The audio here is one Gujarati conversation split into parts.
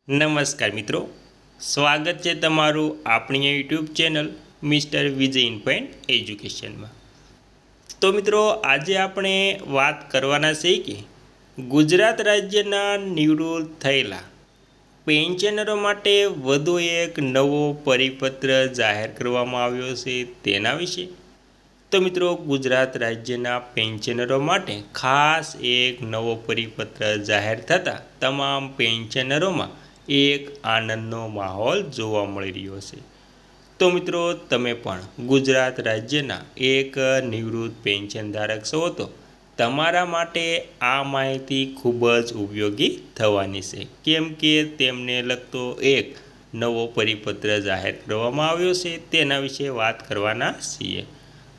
નમસ્કાર મિત્રો, સ્વાગત છે તમારું આપણી YouTube channel mister Vijay in એજ્યુકેશનમાં। તો મિત્રો, આજે આપણે વાત કરવાના છે કે ગુજરાત રાજ્યના નિવૃત્ત થયેલા પેન્શનરો માટે વધુ એક નવો પરિપત્ર જાહેર કરવામાં આવ્યો છે તેના વિશે। તો મિત્રો, ગુજરાત રાજ્યના પેન્શનરો માટે ખાસ એક નવો પરિપત્ર જાહેર થતાં તમામ પેન્શનરોમાં એક આનંદનો માહોલ જોવા મળી રહ્યો છે। તો મિત્રો, તમે પણ ગુજરાત રાજ્યના એક નિવૃત્ત પેન્શનધારક છો તો તમારા માટે આ માહિતી ખૂબ જ ઉપયોગી થવાની છે, કેમ કે તેમને લગતો એક નવો પરિપત્ર જાહેર કરવામાં આવ્યો છે તેના વિશે વાત કરવાના છીએ।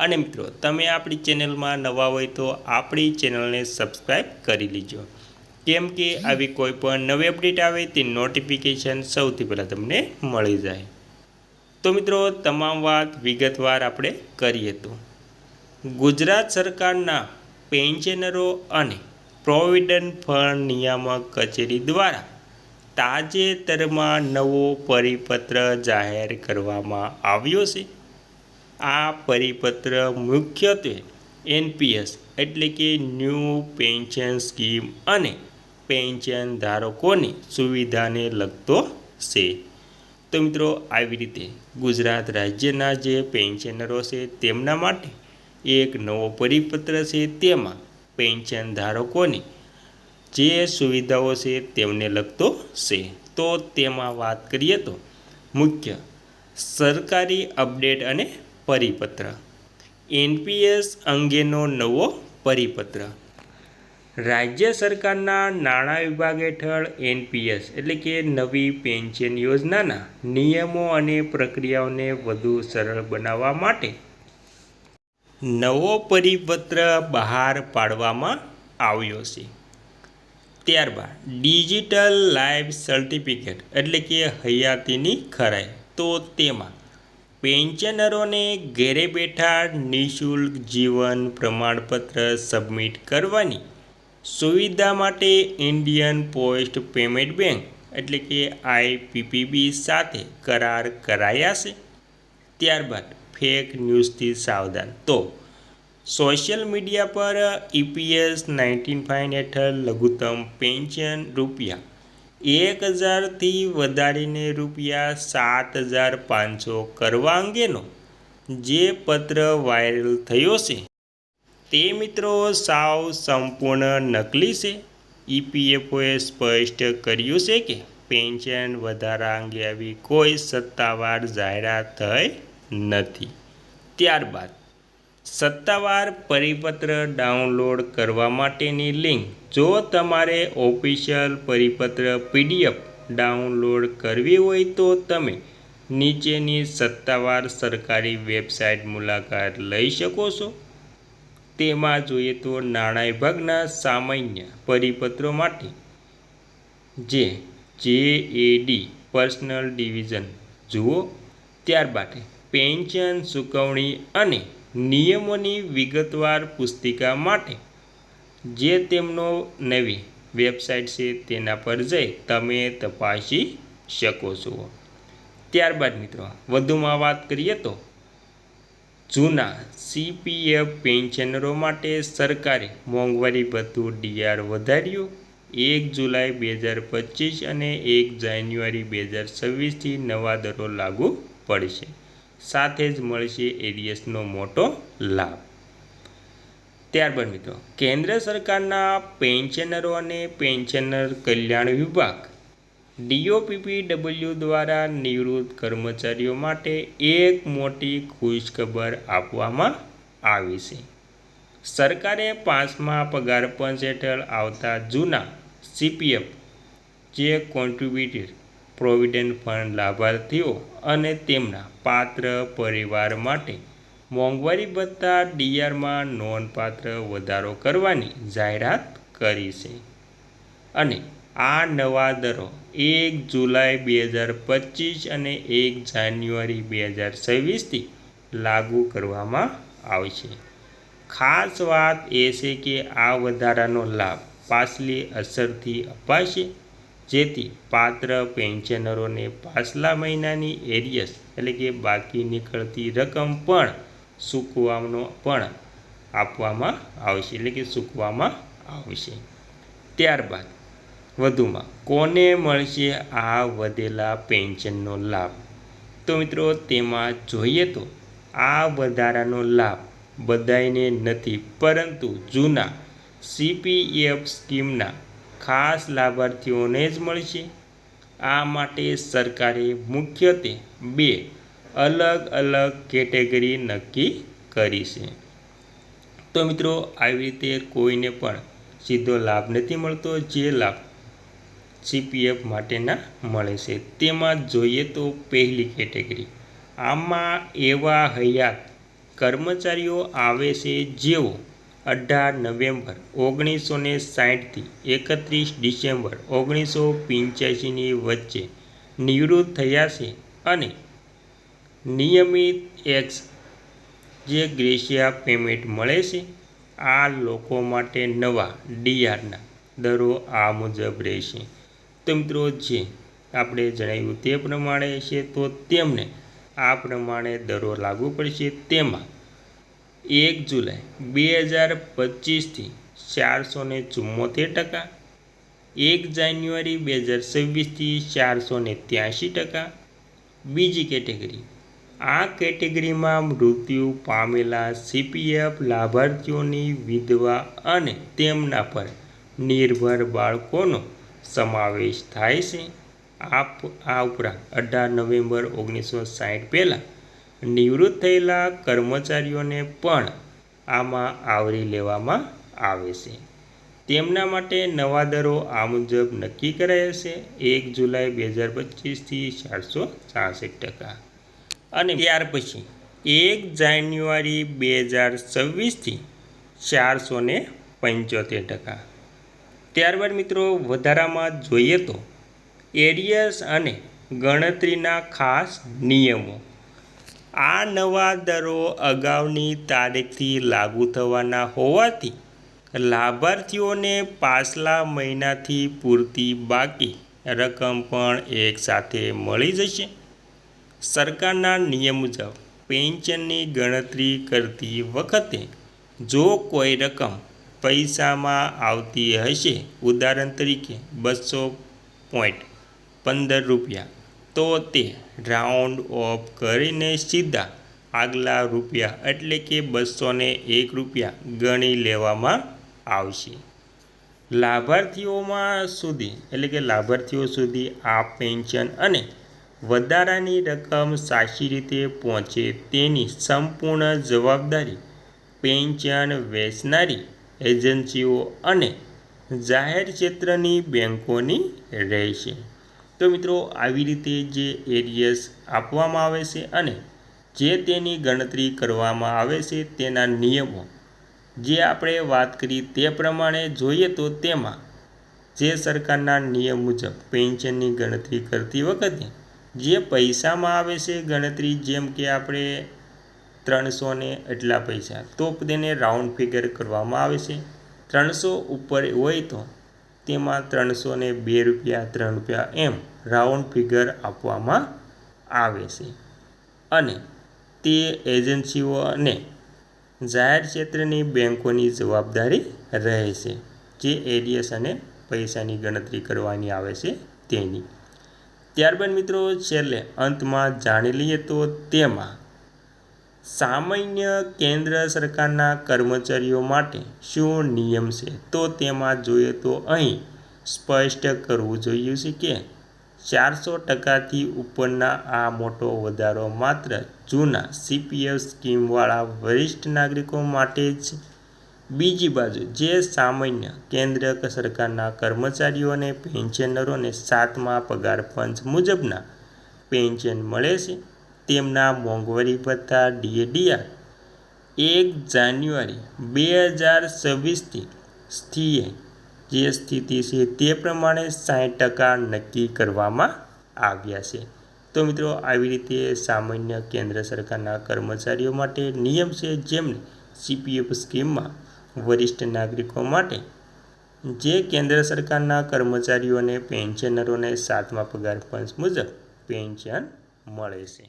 અને મિત્રો, તમે આપણી ચેનલમાં નવા હોય તો આપણી ચેનલને સબસ્ક્રાઈબ કરી લીજો, કેમ કે આવી કોઈ પણ નવી અપડેટ આવે તે નોટિફિકેશન સૌથી પહેલાં તમને મળી જાય। તો મિત્રો, તમામ વાત વિગતવાર આપણે કરીએ તો ગુજરાત સરકારના પેન્શનરો અને પ્રોવિડન્ટ ફંડ નિયામક કચેરી દ્વારા તાજેતરમાં નવો પરિપત્ર જાહેર કરવામાં આવ્યો છે। આ પરિપત્ર મુખ્યત્વે એનપીએસ એટલે કે ન્યૂ પેન્શન સ્કીમ અને પેન્શન ધારકોની સુવિધાને લગતો છે। તો મિત્રો, આવી રીતે ગુજરાત રાજ્યના જે પેન્શનરો છે તેમના માટે એક નવો પરિપત્ર છે, તેમાં પેન્શન ધારકોની જે સુવિધાઓ છે તેમને લગતો છે। તો તેમાં વાત કરીએ તો મુખ્ય સરકારી અપડેટ અને પરિપત્ર, એનપીએસ અંગેનો નવો પરિપત્ર। રાજ્ય સરકારના નાણાં વિભાગ હેઠળ એનપીએસ એટલે કે નવી પેન્શન યોજનાના નિયમો અને પ્રક્રિયાઓને વધુ સરળ બનાવવા માટે નવો પરિપત્ર બહાર પાડવામાં આવ્યો છે। ત્યારબાદ ડિજિટલ લાઈફ સર્ટિફિકેટ એટલે કે હયાતીની ખરાઈ, તો તેમાં પેન્શનરોને ઘરે બેઠા નિઃશુલ્ક જીવન પ્રમાણપત્ર સબમિટ કરવાની સુવિધા માટે ઇન્ડિયન પોસ્ટ પેમેન્ટ બેંક એટલે કે આઈપીપીબી સાથે કરાર કરાયા છે। ત્યારબાદ ફેક ન્યૂઝથી સાવધાન, તો સોશિયલ મીડિયા પર ઈપીએસ 95 હેઠળ લઘુત્તમ પેન્શન ₹1000થી વધારીને ₹7500 કરવા અંગેનો જે પત્ર વાયરલ થયો છે તે મિત્રો સાવ સંપૂર્ણ નકલી છે। ઈપીએફઓએ સ્પષ્ટ કર્યું છે કે પેન્શન વધારા અંગે આવી કોઈ સત્તાવાર જાહેરાત થઈ નથી। ત્યારબાદ સત્તાવાર પરિપત્ર ડાઉનલોડ કરવા માટેની લિંક, જો તમારે ઓફિશિયલ પરિપત્ર પીડીએફ ડાઉનલોડ કરવી હોય તો તમે નીચેની સત્તાવાર સરકારી વેબસાઇટ મુલાકાત લઈ શકો છો। તેમાં જોઈએ તો નાણાં વિભાગના સામાન્ય પરિપત્રો માટે જેએડી પર્સનલ ડિવિઝન જુઓ। ત્યારબાદ પેન્શન ચૂકવણી અને નિયમોની વિગતવાર પુસ્તિકા માટે જે તેમનો નવી વેબસાઇટ છે તેના પર જઈ તમે તપાસી શકો છો। ત્યારબાદ મિત્રો, વધુમાં વાત કરીએ તો જૂના સીપીએફ પેન્શનરો માટે સરકારે મોંઘવારી ભથ્થું ડીઆર વધાર્યું। 1 જુલાઈ 2025 અને 1 જાન્યુઆરી 2026થી નવા દરો લાગુ પડશે, સાથે જ મળશે એરિયસનો મોટો લાભ। ત્યારબાદ મિત્રો, કેન્દ્ર સરકારના પેન્શનરો અને પેન્શનર કલ્યાણ વિભાગ ડીઓપીપીડબલ્યુ દ્વારા નિવૃત્ત કર્મચારીઓ માટે એક મોટી ખુશખબર આપવામાં આવી છે। સરકારે 5મા પગાર પંચ હેઠળ આવતા જૂના સીપીએફ જે કોન્ટ્રીબ્યુટેડ પ્રોવિડન્ટ ફંડ લાભાર્થીઓ અને તેમના પાત્ર પરિવાર માટે મોંઘવારી ભથ્થા ડીઆરમાં નોંધપાત્ર વધારો કરવાની જાહેરાત કરી છે। અને આ નવા દરો 1 જુલાઈ 2025 અને 1 જાન્યુઆરી 2026થી લાગુ કરવામાં આવશે। ખાસ વાત એ છે કે આ વધારાનો લાભ પાછલી અસરથી અપાશે। જેથી પાત્ર પેન્શનરોને પાછલા મહિનાની એરિયસ એટલે કે બાકી નીકળતી રકમ પણ આપવામાં આવશે એટલે કે ચૂકવવામાં આવશે। ત્યારબાદ વધુમાં કોને મળશે આ વધેલા પેન્શનનો લાભ? તો મિત્રો તેમાં જોઈએ તો આ વધારાનો લાભ બધાને નથી, પરંતુ જૂના CPF સ્કીમના ખાસ લાભાર્થીઓને જ મળશે। આ માટે સરકારે મુખ્યત્વે 2 અલગ અલગ કેટેગરી નક્કી કરી છે। તો મિત્રો આવી રીતે કોઈને પણ સીધો લાભ નથી મળતો, જે લાભ CPF માટેના મળે છે। તેમાં જોઈએ તો પહેલી કેટેગરી, આમાં એવા હયાત કર્મચારીઓ આવે છે જેઓ 18 નવેમ્બર 1960 થી 31 ડિસેમ્બર 1985ની વચ્ચે નિવૃત્ત થયા છે અને નિયમિત એક્સ જે ગ્રેશિયા પેમેન્ટ મળે છે। આ લોકો માટે નવા DRના દરો આ મુજબ રહેશે। તો મિત્રો જે આપણે જણાવ્યું તે પ્રમાણે છે, તો તેમને આ પ્રમાણે દરો લાગુ પડશે। તેમાં 1 જુલાઈ 2025થી 474%, 1 જાન્યુઆરી 2026થી 483%। બીજી કેટેગરી, આ કેટેગરીમાં મૃત્યુ પામેલા CPF લાભાર્થીઓની વિધવા અને તેમના પર નિર્ભર બાળકોનો સમાવેશ થાય છે। આ ઉપરાંત 18 નવેમ્બર 1960 પહેલાં નિવૃત્ત થયેલા કર્મચારીઓને પણ આમાં આવરી લેવામાં આવે છે। તેમના માટે નવા દરો આ મુજબ નક્કી કરાયા છે, 1 જુલાઈ 2025થી 466%, અને ત્યાર પછી 1 જાન્યુઆરી 2026થી 475%। ત્યારબાદ મિત્રો વધારામાં જોઈએ તો એરિયસ અને ગણતરીના ખાસ નિયમો। આ નવા દરો અગાઉની તારીખથી લાગુ થવાના હોવાથી લાભાર્થીઓને પાછલા મહિનાથી પૂરતી બાકી રકમ પણ એકસાથે મળી જશે। સરકારના નિયમ મુજબ પેન્શનની ગણતરી કરતી વખતે જો કોઈ રકમ પૈસામાં આવતી હશે, ઉદાહરણ તરીકે 200.15 રૂપિયા, તો તે રાઉન્ડ ઓફ કરીને સીધા આગલા રૂપિયા એટલે કે 201 રૂપિયા ગણી લેવામાં આવશે। લાભાર્થીઓ સુધી આ પેન્શન અને વધારાની રકમ સાચી રીતે પહોંચે તેની સંપૂર્ણ જવાબદારી પેન્શન વેચનારી એજન્સીઓ અને જાહેર ક્ષેત્રની બેંકોની રહેશે। તો મિત્રો આવી રીતે જે એરિયસ આપવામાં આવે છે અને જે તેની ગણતરી કરવામાં આવે છે તેના નિયમો જે આપણે વાત કરી તે પ્રમાણે જોઈએ તો તેમાં જે સરકારના નિયમ મુજબ પેન્શનની ગણતરી કરતી વખતે જે પૈસામાં આવે છે ગણતરી, જેમ કે આપણે 300 ને એટલા પૈસા, તો તેને રાઉન્ડ ફિગર કરવામાં આવે છે। 300 ઉપર હોય તો તેમાં 302 રૂપિયા, 3 રૂપિયા એમ રાઉન્ડ ફિગર આપવામાં આવે છે અને તે એજન્સીઓ અને જાહેર ક્ષેત્રની બેંકોની જવાબદારી રહેશે જે એરિયસ અને પૈસાની ગણતરી કરવાની આવે છે તેની। ત્યારબાદ મિત્રો છેલ્લે અંતમાં જાણી લઈએ તો તેમાં સામાન્ય કેન્દ્ર સરકારના કર્મચારીઓ માટે શું નિયમ છે? તો તેમાં જોઈએ તો અહીં સ્પષ્ટ કરવું જોઈએ છે કે 400%થી ઉપરના આ મોટો વધારો માત્ર જૂના CPF સ્કીમવાળા વરિષ્ઠ નાગરિકો માટે જ। બીજી બાજુ જે સામાન્ય કેન્દ્ર સરકારના કર્મચારીઓ અને પેન્શનરોને 7મા પગાર પંચ મુજબના પેન્શન મળે છે, તેમના મોંઘવારી ભથ્થા DADR 1 જાન્યુઆરી 2026થી જે સ્થિતિ છે તે પ્રમાણે 60% નક્કી કરવામાં આવ્યા છે। તો મિત્રો આવી રીતે સામાન્ય કેન્દ્ર સરકારના કર્મચારીઓ માટે નિયમ છે, જેમને CPF સ્કીમમાં વરિષ્ઠ નાગરિકો માટે જે કેન્દ્ર સરકારના કર્મચારીઓને પેન્શનરોને 7મા પગાર પંચ મુજબ પેન્શન મળે છે।